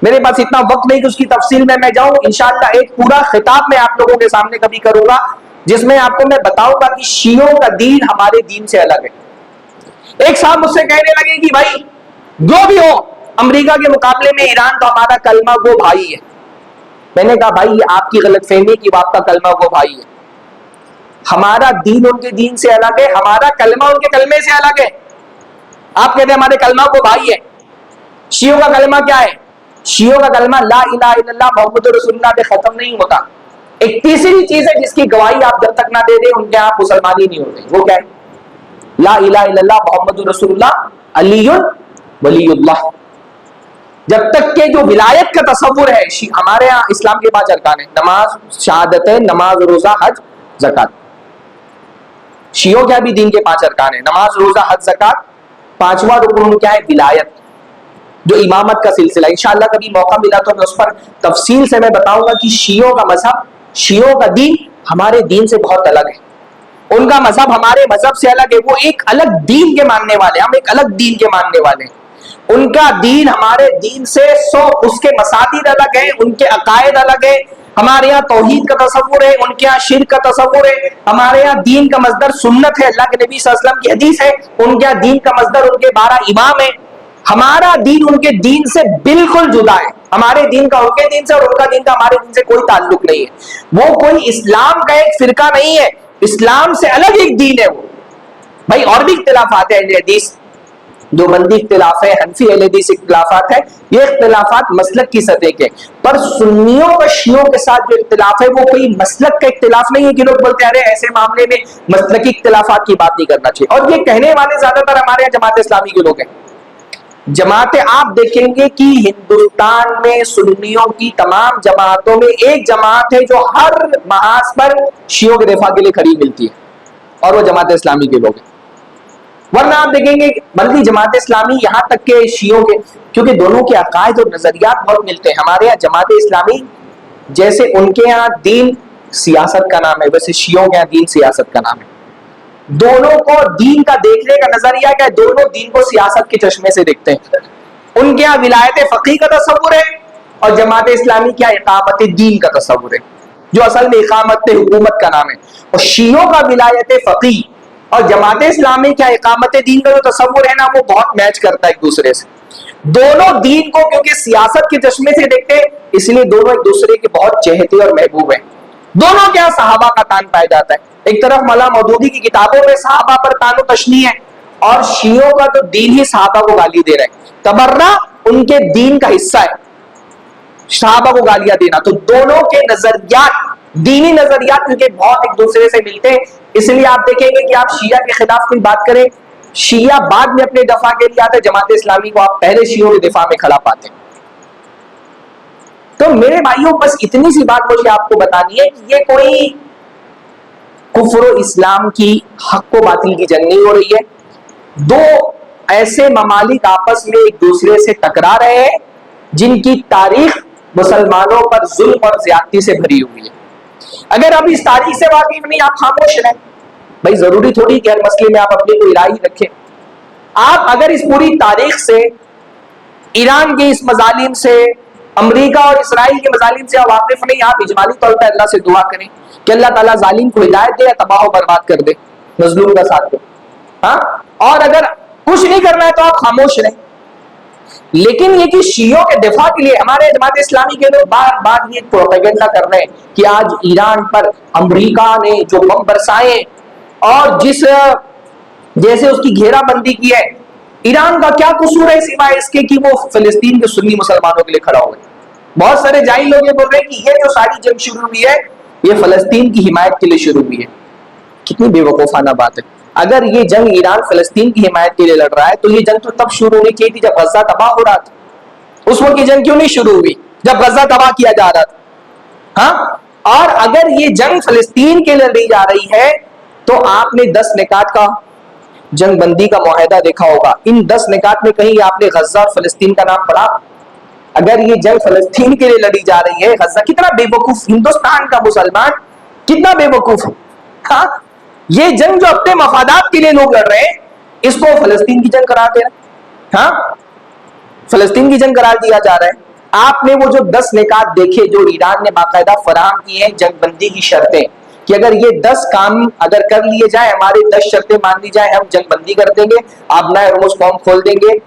میرے پاس اتنا وقت نہیں کہ اس کی تفصیل میں جاؤں. انشاءاللہ ایک پورا خطاب میں آپ لوگوں کے سامنے کبھی کروں گا جس میں آپ کو میں بتاؤں گا کہ شیعوں کا دین ہمارے دین سے الگ ہے. ایک صاحب مجھ سے کہنے لگے کہ بھائی جو بھی ہو امریکہ کے مقابلے میں ایران تو ہمارا کلمہ گو بھائی ہے. میں نے کہا بھائی یہ آپ کی غلط فہمی کہ آپ کا کلمہ گو بھائی ہے. ہمارا دین ان کے دین سے الگ ہے, ہمارا کلمہ ان کے کلمے سے الگ ہے. آپ کہتے ہیں ہمارے کلمہ کو بھائی ہے. شیعوں کا کلمہ کیا ہے؟ شیعوں کا کلمہ لا الہ الا اللہ محمد رسول اللہ پہ ختم نہیں ہوتا. ایک تیسری چیز ہے جس کی گواہی آپ جب تک نہ دے دیں ان کے آپ مسلمان ہی نہیں ہوتے. وہ کیا ہے؟ لا الہ الا اللہ محمد رسول اللہ علی ولی اللہ. جب تک کہ جو ولایت کا تصور ہے, ہمارے ہاں اسلام کے 5 ارکان ہیں, نماز, شہادتیں, نماز, روزہ, حج, زکات. شیعوں کیا بھی دین کے 5 ارکان ہیں, نماز, روزہ, حج, زکات. 5واں رکن کیا ہے؟ ولایت, جو امامت کا سلسلہ. انشاءاللہ کبھی موقع ملا تو میں اس پر تفصیل سے میں بتاؤں گا کہ شیعوں کا مذہب, شیعوں کا دین ہمارے دین سے بہت الگ ہے. ان کا مذہب ہمارے مذہب سے الگ ہے. وہ ایک الگ دین کے ماننے والے, ہم ایک الگ دین کے ماننے والے ہیں. ان کا دین ہمارے دین سے اس کے مساجد الگ ہیں, ان کے عقائد الگ ہیں. ہمارے یہاں توحید کا تصور ہے, ان کے یہاں شرک کا تصور ہے. ہمارے یہاں دین کا مصدر سنت ہے, اللہ کے نبی صلی اللہ علیہ وسلم کی حدیث ہے. ان کے یہاں دین کا مصدر ان کے 12 امام ہیں. ہمارا دین ان کے دین سے بالکل جدا ہے. ہمارے دین کا ان کے دین سے اور ان کا دین کا ہمارے دین سے کوئی تعلق نہیں ہے. وہ کوئی اسلام کا ایک فرقہ نہیں ہے, اسلام سے الگ ایک دین ہے وہ. بھائی اور بھی اختلافات ہیں, اہل حدیث جو بندی اختلاف ہے, حنفی اہل حدیث اختلافات ہیں. یہ اختلافات مسلک کی سطح کے, پر سنیوں کا شیعوں کے ساتھ جو اختلاف ہے وہ کوئی مسلک کا اختلاف نہیں ہے کہ لوگ بولتے ہیں ایسے معاملے میں مسلکی اختلافات کی بات نہیں کرنا چاہیے. اور یہ کہنے والے زیادہ تر ہمارے یہاں جماعت اسلامی کے لوگ ہیں. جماعتیں آپ دیکھیں گے کہ ہندوستان میں سنیوں کی تمام جماعتوں میں ایک جماعت ہے جو ہر محاذ پر شیعوں کے دفاع کے لیے کھڑی ملتی ہے, اور وہ جماعت اسلامی کے لوگ ہیں. ورنہ آپ دیکھیں گے بلکہ جماعت اسلامی یہاں تک کہ شیعوں کے, کیونکہ دونوں کے عقائد اور نظریات بہت ملتے ہیں. ہمارے یہاں جماعت اسلامی جیسے ان کے یہاں دین سیاست کا نام ہے, ویسے شیعوں کے یہاں دین سیاست کا نام ہے. دونوں کو دین کا دیکھنے کا نظریہ کیا ہے؟ دونوں دین کو سیاست کے چشمے سے دیکھتے ہیں. ان کے یہاں ولایت فقیہ کا تصور ہے, اور جماعت اسلامی کیا اقامت دین کا تصور ہے, جو اصل میں اقامت حکومت کا نام ہے. اور شیعوں کا ولایت فقیہ اور جماعت اسلامی کیا اقامت دین کا جو تصور ہے نا, وہ بہت میچ کرتا ہے ایک دوسرے سے. دونوں دین کو کیونکہ سیاست کے چشمے سے دیکھتے ہیں, اس لیے دونوں ایک دوسرے کے بہت چہتے اور محبوب ہیں. دونوں کے یہاں صحابہ کا تان پایا جاتا ہے. ایک طرف مولا مودودی کی کتابوں میں صحابہ پر تان و تشنیع ہے, اور شیعوں کا تو دین ہی صحابہ کو گالی دے رہے ہیں. تبرہ ان کے دین کا حصہ ہے, صحابہ کو گالیاں دینا. تو دونوں کے نظریات, دینی نظریات ان کے بہت ایک دوسرے سے ملتے ہیں. اس لیے آپ دیکھیں گے کہ آپ شیعہ کے خلاف کوئی بات کریں, شیعہ بعد میں اپنے دفاع کے لیے آتے ہیں, جماعت اسلامی کو آپ پہلے شیعوں کے دفاع میں کھڑا پاتے ہیں. تو میرے بھائیوں بس اتنی سی بات مجھے آپ کو بتانی ہے کہ یہ کوئی کفر و اسلام کی, حق و باطل کی جنگ نہیں ہو رہی ہے. دو ایسے ممالک آپس میں ایک دوسرے سے ٹکرا رہے ہیں جن کی تاریخ مسلمانوں پر ظلم اور زیادتی سے بھری ہوئی ہے. اگر اب اس تاریخ سے واقف نہیں, آپ خاموش رہیں. بھائی ضروری تھوڑی کہ ہر مسئلے میں آپ اپنی کوئی رائے رکھیں. آپ اگر اس پوری تاریخ سے, ایران کے اس مظالم سے, امریکہ اور اسرائیل کے مظالم سے واقف نہیں, آپ اجمالی طور پر اللہ سے دعا کریں کہ اللہ تعالیٰ ظالم کو ہدایت دے یا تباہ و برباد کر دے, مظلوم کا ساتھ دے. ہاں, اور اگر کچھ نہیں کرنا ہے تو آپ خاموش رہیں. لیکن یہ کہ شیعوں کے دفاع کے لیے ہمارے جماعت اسلامی کے لوگ بار بار یہ پروپیگنڈا کر رہے ہیں کہ آج ایران پر امریکہ نے جو بم برسائے اور جیسے اس کی گھیرا بندی کی ہے, ایران کا کیا قصور ہے سوائے اس کے کہ وہ فلسطین کے سنی مسلمانوں کے لیے کھڑا ہو گئے. بہت سارے جاہل لوگ یہ بول رہے ہیں کہ یہ جو ساری جنگ شروع ہوئی ہے یہ فلسطین کی حمایت کے لیے شروع ہوئی ہے. کتنی بے وقوفانہ بات ہے. اگر یہ جنگ ایران فلسطین کی حمایت کے لیے لڑ رہا ہے تو یہ جنگ تو تب شروع ہونی چاہیے تھی جب غزہ تباہ ہو رہا تھا. اس وقت یہ جنگ کیوں نہیں شروع ہوئی جب غزہ تباہ کیا جا رہا تھا؟ ہاں, اور اگر یہ جنگ فلسطین کے لیے لڑی جا رہی ہے تو آپ نے 10 نکات کا جنگ بندی کا معاہدہ دیکھا ہوگا. ان 10 نکات میں کہیں آپ نے غزہ اور فلسطین کا نام پڑھا؟ اگر یہ جنگ فلسطین کے لیے لڑی جا رہی ہے, غزہ کتنا بے وقوف, ہندوستان کا مسلمان کتنا بے وقوف ہے. ہاں, یہ جنگ جو اپنے مفادات کے لیے لوگ لڑ رہے ہیں اس کو فلسطین کی جنگ قرار دے رہے ہیں. ہاں, فلسطین کی جنگ قرار دیا جا رہا ہے. آپ نے وہ جو 10 نکات دیکھے جو ایران نے باقاعدہ فراہم کی ہیں جنگ بندی کی شرطیں, کہ اگر یہ 10 کام اگر کر لیے جائیں, ہماری 10 شرطیں مان لی جائیں, ہم جنگ بندی کر دیں گے, آپ نئے ہرمز قوم کھول دیں گے.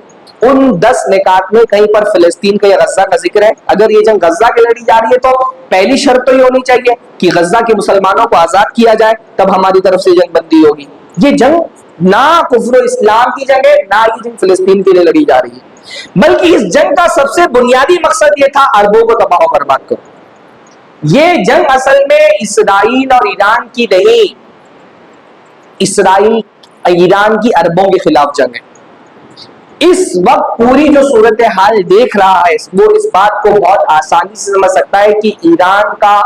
ان 10 نکات میں کہیں پر فلسطین کا یا غزہ کا ذکر ہے. اگر یہ جنگ غزہ کے لڑی جا رہی ہے تو پہلی شرط تو یہ ہونی چاہیے کہ غزہ کے مسلمانوں کو آزاد کیا جائے, تب ہماری طرف سے جنگ بندی ہوگی. یہ جنگ نہ کفر و اسلام کی جنگ ہے, نہ یہ جنگ فلسطین کے لیے لڑی جا رہی ہے, بلکہ اس جنگ کا سب سے بنیادی مقصد یہ تھا عربوں کو تباہ و برباد کرو. یہ جنگ اصل میں اسرائیل اور ایران کی نہیں, اسرائیل ایران کی عربوں کے خلاف جنگ ہے. اس وقت پوری جو صورتحال دیکھ رہا ہے وہ اس بات کو بہت آسانی سے سمجھ سکتا ہے کہ ایران کا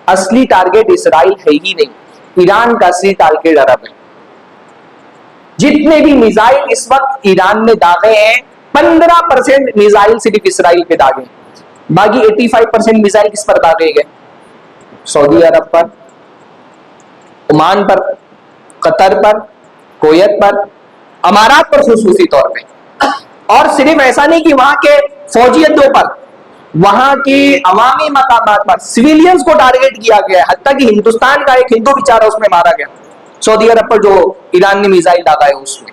اصلی ٹارگٹ اسرائیل ہے ہی نہیں, ایران کا اصلی ٹارگٹ عرب ہے. جتنے بھی میزائل اس وقت ایران نے داغے ہیں 15% میزائل صرف اسرائیل پہ داغے ہیں, باقی 85% میزائل کس پر داغے گئے؟ سعودی عرب پر, عمان پر, قطر پر, کویت پر, امارات پر خصوصی طور پہ. اور صرف ایسا نہیں کہ وہاں کے فوجی اڈوں پر, وہاں کی عوامی مقامات پر سویلینز کو ٹارگٹ کیا گیا ہے, حتیٰ کہ ہندوستان کا ایک ہندو بیچارہ اس میں مارا گیا سعودی عرب پر جو ایران نے میزائل داغا ہے اس میں.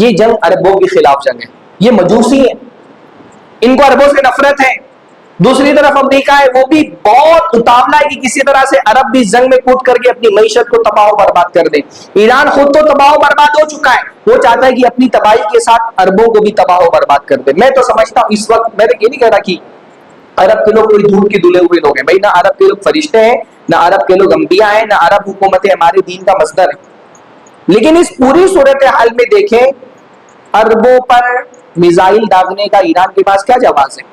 یہ جنگ عربوں کے خلاف جنگ ہے. یہ مجوسی ہیں, ان کو عربوں سے نفرت ہے. دوسری طرف امریکہ ہے, وہ بھی بہت اتاولا ہے کہ کسی طرح سے عرب بھی جنگ میں کود کر کے اپنی معیشت کو تباہ و برباد کر دے. ایران خود تو تباہ و برباد ہو چکا ہے, وہ چاہتا ہے کہ اپنی تباہی کے ساتھ عربوں کو بھی تباہ و برباد کر دے. میں تو سمجھتا ہوں اس وقت, میں نے یہ نہیں کہہ رہا کہ عرب کے لوگ کوئی دھول کے دھلے ہوئے لوگ ہیں, بھائی نہ عرب کے لوگ فرشتے ہیں, نہ عرب کے لوگ انبیاء ہیں, نہ عرب حکومتیں ہمارے دین کا مصدر ہے. لیکن اس پوری صورتحال میں دیکھیں عربوں پر میزائل داغنے کا ایران کے پاس کیا جواز ہے.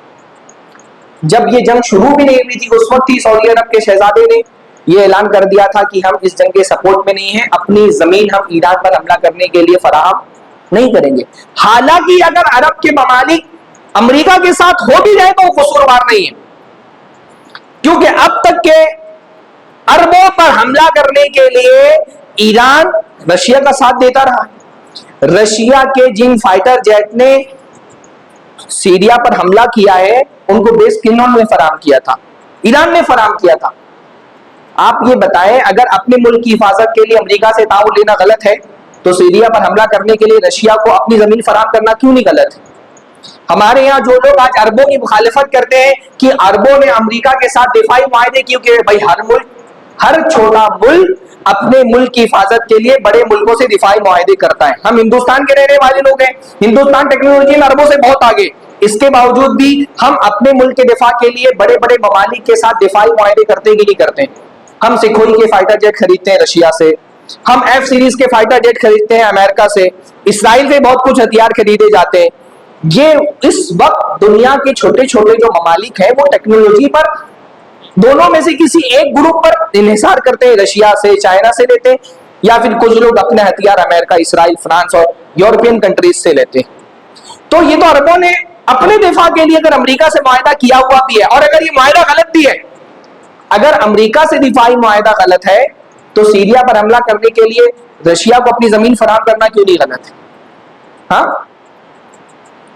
جب یہ جنگ شروع بھی نہیں ہوئی تھی اس وقت ہی سعودی عرب کے شہزادے نے یہ اعلان کر دیا تھا کہ ہم اس جنگ کے سپورٹ میں نہیں ہیں, اپنی زمین ہم ایران پر حملہ کرنے کے لیے فراہم نہیں کریں گے. حالانکہ اگر عرب کے ممالک امریکہ کے ساتھ ہو بھی جائے تو وہ قصوروار نہیں ہے, کیونکہ اب تک کے عربوں پر حملہ کرنے کے لیے ایران رشیا کا ساتھ دیتا رہا. رشیا کے جن فائٹر جیٹ نے سیریا پر حملہ کیا ہے ان کو بیس کنہوں نے فراہم کیا تھا؟ ایران نے فراہم کیا تھا. آپ یہ بتائیں اگر اپنے ملک کی حفاظت کے لیے امریکہ سے تعاون لینا غلط ہے تو سیریا پر حملہ کرنے کے لیے رشیا کو اپنی زمین فراہم کرنا کیوں نہیں غلط ہے؟ ہمارے یہاں جو لوگ آج عربوں کی مخالفت کرتے ہیں کہ عربوں نے امریکہ کے ساتھ دفاعی معاہدے کیوں کہ بھائی ہر ملک, ہر چھوٹا ملک اپنے ملک کی حفاظت کے لیے بڑے ملکوں سے دفاعی معاہدے کرتا ہے. ہم ہندوستان کے رہنے والے لوگ ہیں, ہندوستان ٹیکنالوجی میں عربوں سے بہت آگے, اس کے باوجود بھی ہم اپنے ملک کے دفاع کے لیے بڑے بڑے ممالک کے ساتھ دفاعی معاہدے کرتے کہ نہیں کرتے. ہم سکھوئی کے فائٹر جیٹ خریدتے ہیں رشیا سے, ہم ایف سیریز کے فائٹر جیٹ خریدتے ہیں امریکہ سے, اسرائیل سے بہت کچھ ہتھیار خریدے جاتے ہیں. یہ اس وقت دنیا کے چھوٹے چھوٹے جو ممالک ہیں وہ ٹیکنالوجی پر دونوں میں سے کسی ایک گروپ پر انحصار کرتے ہیں, رشیا سے, چائنا سے لیتے ہیں, یا پھر کچھ لوگ اپنے ہتھیار امریکہ, اسرائیل, فرانس اور یورپین کنٹریز سے لیتے ہیں. تو یہ تو عربوں نے اپنے دفاع کے لیے اگر امریکہ سے معاہدہ کیا ہوا بھی ہے, اور اگر یہ معاہدہ غلط بھی ہے, اگر امریکہ سے دفاعی معاہدہ غلط ہے تو سیریا پر حملہ کرنے کے لیے رشیا کو اپنی زمین فراہم کرنا کیوں نہیں غلط ہے؟ ہاں,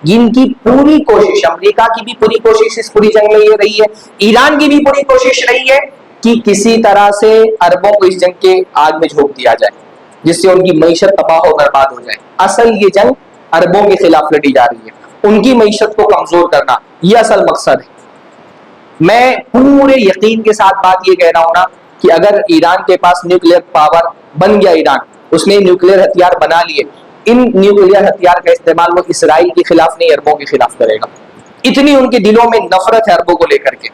ان کی پوری کوشش, امریکہ کی بھی پوری کوشش اس پوری جنگ میں یہ رہی ہے, ایران کی بھی پوری کوشش رہی ہے کہ کسی طرح سے عربوں کو اس جنگ کے آگ میں جھونک دیا جائے جس سے ان کی معیشت تباہ و برباد ہو جائے. اصل یہ جنگ عربوں کے خلاف لڑی جا رہی ہے, ان کی معیشت کو کمزور کرنا, یہ اصل مقصد ہے. میں پورے یقین کے ساتھ بات یہ کہہ رہا ہوں نا کہ اگر ایران کے پاس نیوکلیئر پاور بن گیا, ایران اس نے نیوکلیئر ہتھیار بنا لیے, ان نیوکلیئر ہتھیار کا استعمال وہ اسرائیل کے خلاف نہیں عربوں کے خلاف کرے گا. اتنی ان کے دلوں میں نفرت ہے عربوں کو لے کر کے,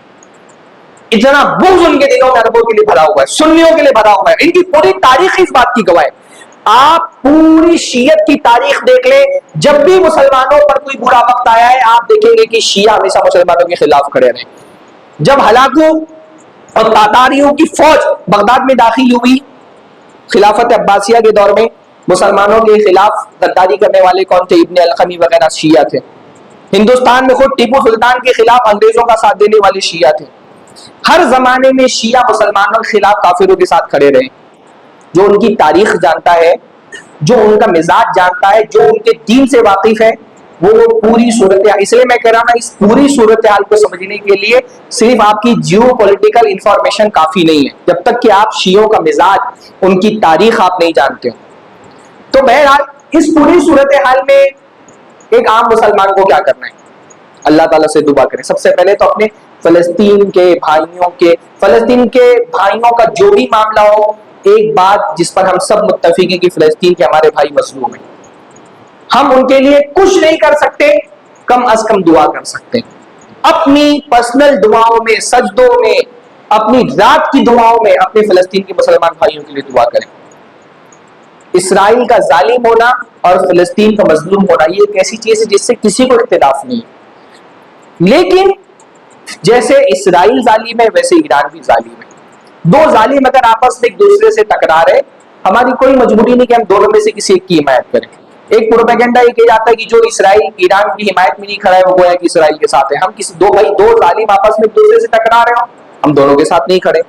اتنا بغض ان کے دلوں میں عربوں کے لیے بھرا ہوا ہے, سنیوں کے لیے بھرا ہوا ہے. ان کی پوری تاریخ اس بات کی گواہ ہے. آپ پوری شیعت کی تاریخ دیکھ لیں, جب بھی مسلمانوں پر کوئی برا وقت آیا ہے آپ دیکھیں گے کہ شیعہ ہمیشہ مسلمانوں کے خلاف کھڑے رہے. جب ہلاکو اور تاتاریوں کی فوج بغداد میں داخل ہوئی خلافت عباسیہ کے دور میں, مسلمانوں کے خلاف غداری کرنے والے کون تھے؟ ابن القمی وغیرہ شیعہ تھے. ہندوستان میں خود ٹیپو سلطان کے خلاف انگریزوں کا ساتھ دینے والے شیعہ تھے. ہر زمانے میں شیعہ مسلمانوں کے خلاف کافروں کے ساتھ کھڑے رہے. جو ان کی تاریخ جانتا ہے, جو ان کا مزاج جانتا ہے, جو ان کے دین سے واقف ہے, وہ پوری صورتحال، اس لیے میں کہہ رہا ہوں اس پوری صورتحال کو سمجھنے کے لیے صرف آپ کی جیو پولیٹیکل انفارمیشن کافی نہیں ہے، جب تک کہ آپ شیعوں کا مزاج، ان کی تاریخ آپ نہیں جانتے ہو۔ تو بہرحال اس پوری صورتحال میں ایک عام مسلمان کو کیا کرنا ہے؟ اللہ تعالیٰ سے دعا کریں۔ سب سے پہلے تو اپنے فلسطین کے بھائیوں کا جو بھی معاملہ ہو، ایک بات جس پر ہم سب متفق ہیں کہ فلسطین کے ہمارے بھائی مظلوم ہیں، ہم ان کے لیے کچھ نہیں کر سکتے، کم از کم دعا کر سکتے ہیں۔ اپنی پرسنل دعاؤں میں، سجدوں میں، اپنی رات کی دعاؤں میں اپنے فلسطین کے مسلمان بھائیوں کے لیے دعا کریں۔ اسرائیل کا ظالم ہونا اور فلسطین کا مظلوم ہونا یہ ایک ایسی چیز ہے جس سے کسی کو اختلاف نہیں ہے، لیکن جیسے اسرائیل ظالم ہے ویسے ایران بھی ظالم ہے۔ دو ظالم اگر آپس میں ایک دوسرے سے ٹکرا رہے، ہماری کوئی مجبوری نہیں کہ ہم دونوں میں سے کسی ایک کی حمایت کریں۔ ایک پروپیگنڈا یہ کہا جاتا ہے کہ جو اسرائیل ایران کی حمایت میں نہیں کھڑا ہے وہ گویا کہ اسرائیل کے ساتھ ہے۔ ہم کسی دو ظالم آپس میں ایک دوسرے سے ٹکرا رہے ہوں، ہم دونوں کے ساتھ نہیں کھڑے۔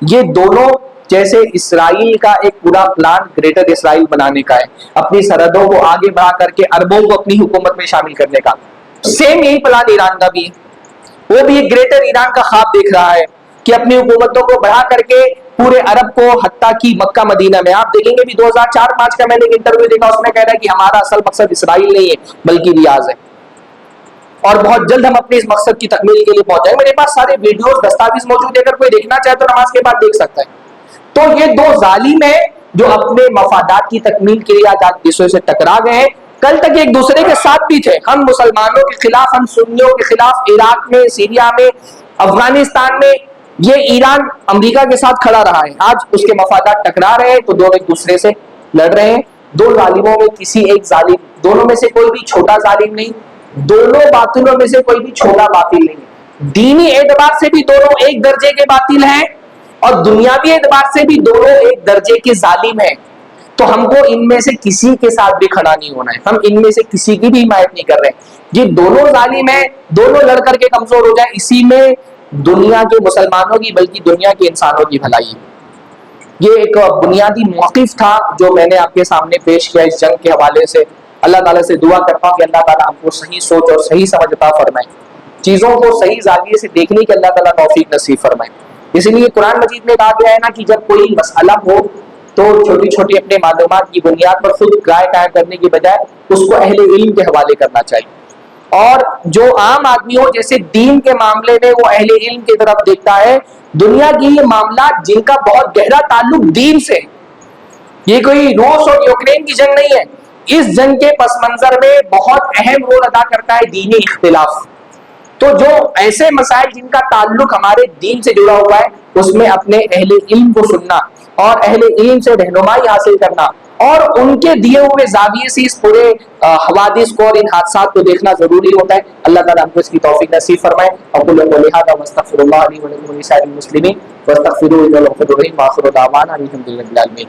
یہ دونوں جیسے اسرائیل کا ایک پورا پلان گریٹر اسرائیل بنانے کا ہے، اپنی سرحدوں کو آگے بڑھا کر کے عربوں کو اپنی حکومت میں شامل کرنے کا، سیم یہی پلان ایران کا بھی ہے۔ وہ بھی ایک گریٹر ایران کا خواب دیکھ رہا ہے کہ اپنی حکومتوں کو بڑھا کر کے پورے عرب کو، حتیٰ کی مکہ مدینہ میں، آپ دیکھیں گے بھی 2004-05 کا میں نے ایک انٹرویو دیکھا، اس میں کہہ رہا ہے کہ ہمارا اصل مقصد اسرائیل نہیں ہے بلکہ ریاض ہے، اور بہت جلد ہم اپنے اس مقصد کی تکمیل کے لیے پہنچ جائیں۔ میرے پاس سارے ویڈیوز دستاویز موجود ہے، اگر کوئی دیکھنا چاہے تو نماز کے بعد دیکھ سکتا ہے۔ تو یہ دو ظالم ہیں جو اپنے مفادات کی تکمیل کے لیے آج ایک دوسرے سے ٹکرا گئے ہیں، کل تک ایک دوسرے کے ساتھ بھی تھے، ہم مسلمانوں کے خلاف، ہم سنیوں کے خلاف، عراق میں، سیریا میں، افغانستان میں، یہ ایران امریکہ کے ساتھ کھڑا رہا ہے، آج اس کے مفادات ٹکرا رہے ہیں تو دونوں ایک دوسرے سے لڑ رہے ہیں۔ دو ظالموں میں کسی ایک ظالم، دونوں میں سے کوئی بھی چھوٹا ظالم نہیں، دونوں باطلوں میں سے کوئی بھی چھوٹا باطل نہیں، دینی اعتبار سے بھی دونوں ایک درجے کے باطل ہیں اور دنیاوی اعتبار سے بھی دونوں ایک درجے کے ظالم ہیں۔ تو ہم کو ان میں سے کسی کے ساتھ بھی کھڑا نہیں ہونا ہے، ہم ان میں سے کسی کی بھی حمایت نہیں کر رہے۔ یہ دونوں ظالم ہیں، دونوں لڑ کر کے کمزور ہو جائیں، اسی میں دنیا کے مسلمانوں کی بلکہ دنیا کے انسانوں کی بھلائی ہے۔ یہ ایک بنیادی موقف تھا جو میں نے آپ کے سامنے پیش کیا اس جنگ کے حوالے سے۔ اللہ تعالیٰ سے دعا کرتا ہوں کہ اللہ تعالیٰ ہم کو صحیح سوچ اور صحیح سمجھ عطا فرمائے، چیزوں کو صحیح زاویے سے دیکھنے کی اللہ تعالیٰ توفیق نصیب فرمائے۔ اسی لیے قرآن مجید میں کہا گیا ہے نا کہ جب کوئی مسئلہ ہو تو چھوٹی چھوٹی اپنے معلومات کی بنیاد پر خود رائے قائم کرنے کی بجائے اس کو اہل علم کے حوالے کرنا چاہیے، اور جو عام آدمی ہو جیسے دین کے معاملے میں وہ اہل علم کی طرف دیکھتا ہے، دنیا کی یہ معاملات جن کا بہت گہرا تعلق دین سے، یہ کوئی روس اور یوکرین کی جنگ نہیں ہے، اس جنگ کے پس منظر میں بہت اہم رول ادا کرتا ہے دینی اختلاف۔ تو جو ایسے مسائل جن کا تعلق ہمارے دین سے جڑا ہوا ہے اس میں اپنے اہل علم کو سننا اور اہل علم سے رہنمائی حاصل کرنا اور ان کے دیے ہوئے زاویے سے اس پورے حوادث کو اور ان حادثات کو دیکھنا ضروری ہوتا ہے۔ اللہ تعالیٰ ہم کو اس کی توفیق نصیب فرمائے۔ اقول قولی ھذا واستغفر اللہ لی ولکم ولسائر المسلمین واستغفروہ انہ هو الغفور الرحیم، وآخر دعوانا الحمد للہ رب العالمین۔